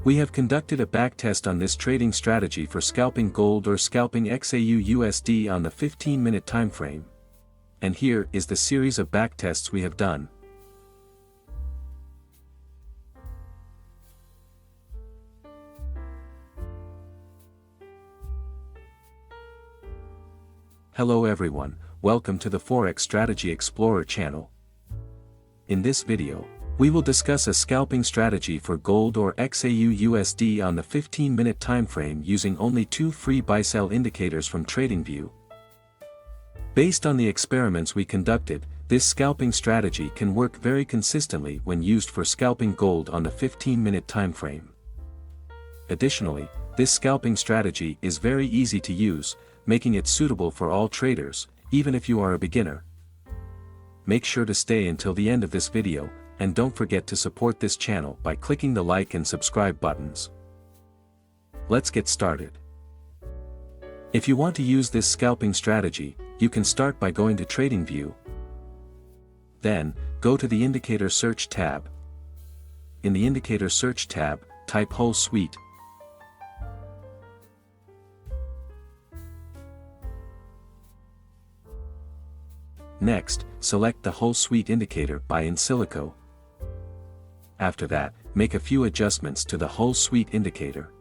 We have conducted a backtest on this trading strategy for scalping gold or scalping XAU/USD on the 15-minute timeframe. And here is the series of backtests we have done. Hello everyone, welcome to the Forex Strategy Explorer channel. In this video, we will discuss a scalping strategy for gold or XAU/USD on the 15-minute timeframe using only 2 free buy-sell indicators from Tradingview. Based on the experiments we conducted, this scalping strategy can work very consistently when used for scalping gold on the 15-minute timeframe. Additionally, this scalping strategy is very easy to use, making it suitable for all traders, even if you are a beginner. Make sure to stay until the end of this video, and don't forget to support this channel by clicking the like and subscribe buttons. Let's get started. If you want to use this scalping strategy, you can start by going to Tradingview. Then, go to the Indicator Search tab. In the Indicator Search tab, type Whole Suite. Next, select the Whole Suite indicator by in silico. After that, make a few adjustments to the Whole Suite indicator.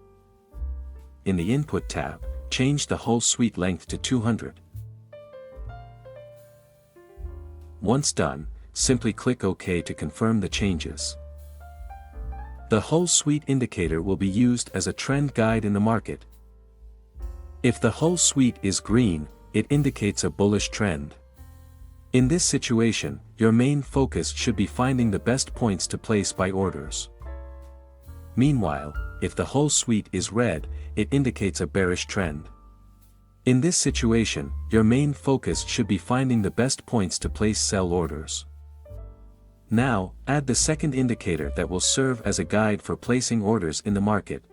In the Input tab, change the Whole Suite length to 200. Once done, simply click OK to confirm the changes. The Whole Suite indicator will be used as a trend guide in the market. If the Whole Suite is green, it indicates a bullish trend. In this situation, your main focus should be finding the best points to place buy orders. Meanwhile, if the Whole Suite is red, it indicates a bearish trend. In this situation, your main focus should be finding the best points to place sell orders. Now, add the second indicator that will serve as a guide for placing orders in the market.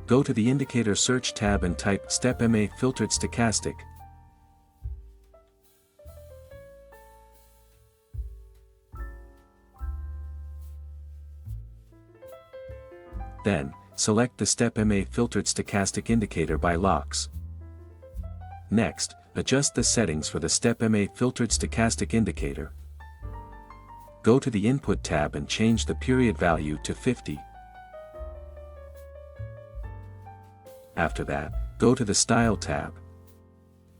Go to the Indicator Search tab and type StepMA Filtered Stochastic. Then, select the StepMA Filtered Stochastic indicator by locks. Next, adjust the settings for the StepMA Filtered Stochastic indicator. Go to the Input tab and change the period value to 50. After that, go to the Style tab.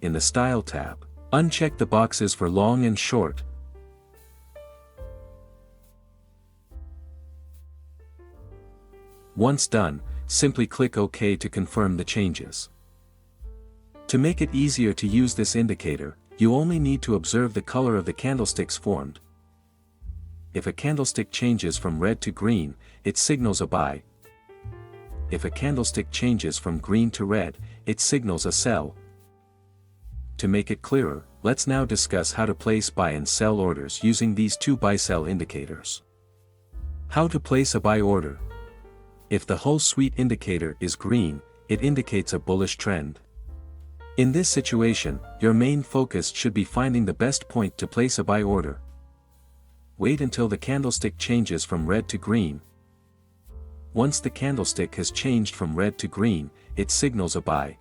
In the Style tab, uncheck the boxes for long and short. Once done, simply click OK to confirm the changes. To make it easier to use this indicator, you only need to observe the color of the candlesticks formed. If a candlestick changes from red to green, it signals a buy. If a candlestick changes from green to red, it signals a sell. To make it clearer, let's now discuss how to place buy and sell orders using these 2 buy-sell indicators. How to place a buy order. If the Whole Suite indicator is green, it indicates a bullish trend. In this situation, your main focus should be finding the best point to place a buy order. Wait until the candlestick changes from red to green. Once the candlestick has changed from red to green, it signals a buy.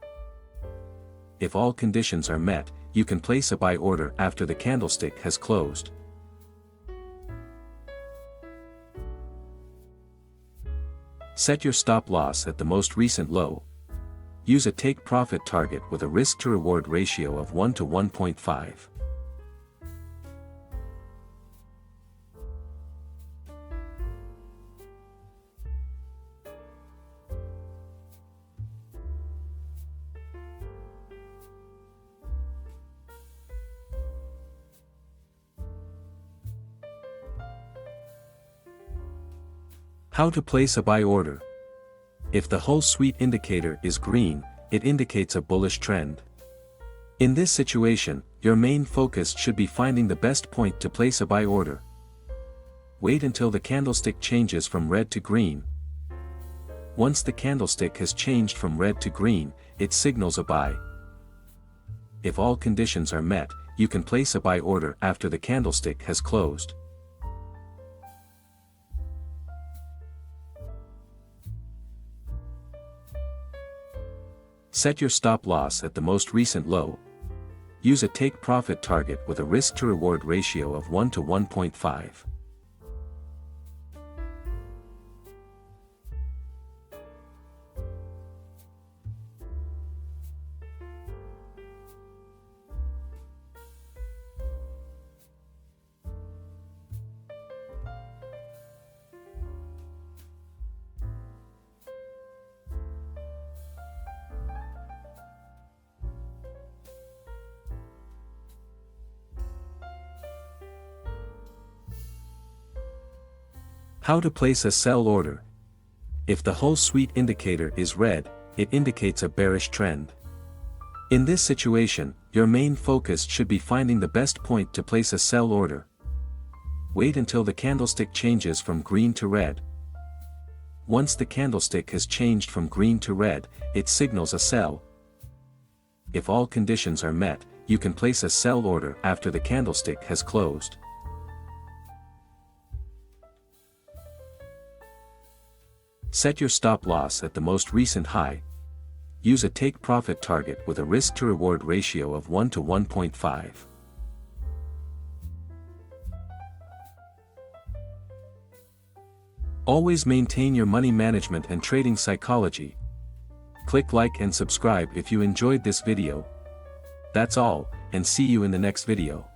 If all conditions are met, you can place a buy order after the candlestick has closed. Set your stop loss at the most recent low. Use a take profit target with a risk to reward ratio of 1 to 1.5. How to place a buy order. If the Whole Suite indicator is green, it indicates a bullish trend. In this situation, your main focus should be finding the best point to place a buy order. Wait until the candlestick changes from red to green. Once the candlestick has changed from red to green, it signals a buy. If all conditions are met, you can place a buy order after the candlestick has closed. Set your stop loss at the most recent low. Use a take-profit target with a risk-to-reward ratio of 1 to 1.5. How to place a sell order. If the whole suite indicator is red, it indicates a bearish trend. In this situation, your main focus should be finding the best point to place a sell order. Wait until the candlestick changes from green to red. Once the candlestick has changed from green to red, it signals a sell. If all conditions are met, you can place a sell order after the candlestick has closed. Set your stop loss at the most recent high. Use a take-profit target with a risk-to-reward ratio of 1 to 1.5. Always maintain your money management and trading psychology. Click like and subscribe if you enjoyed this video. That's all, and see you in the next video.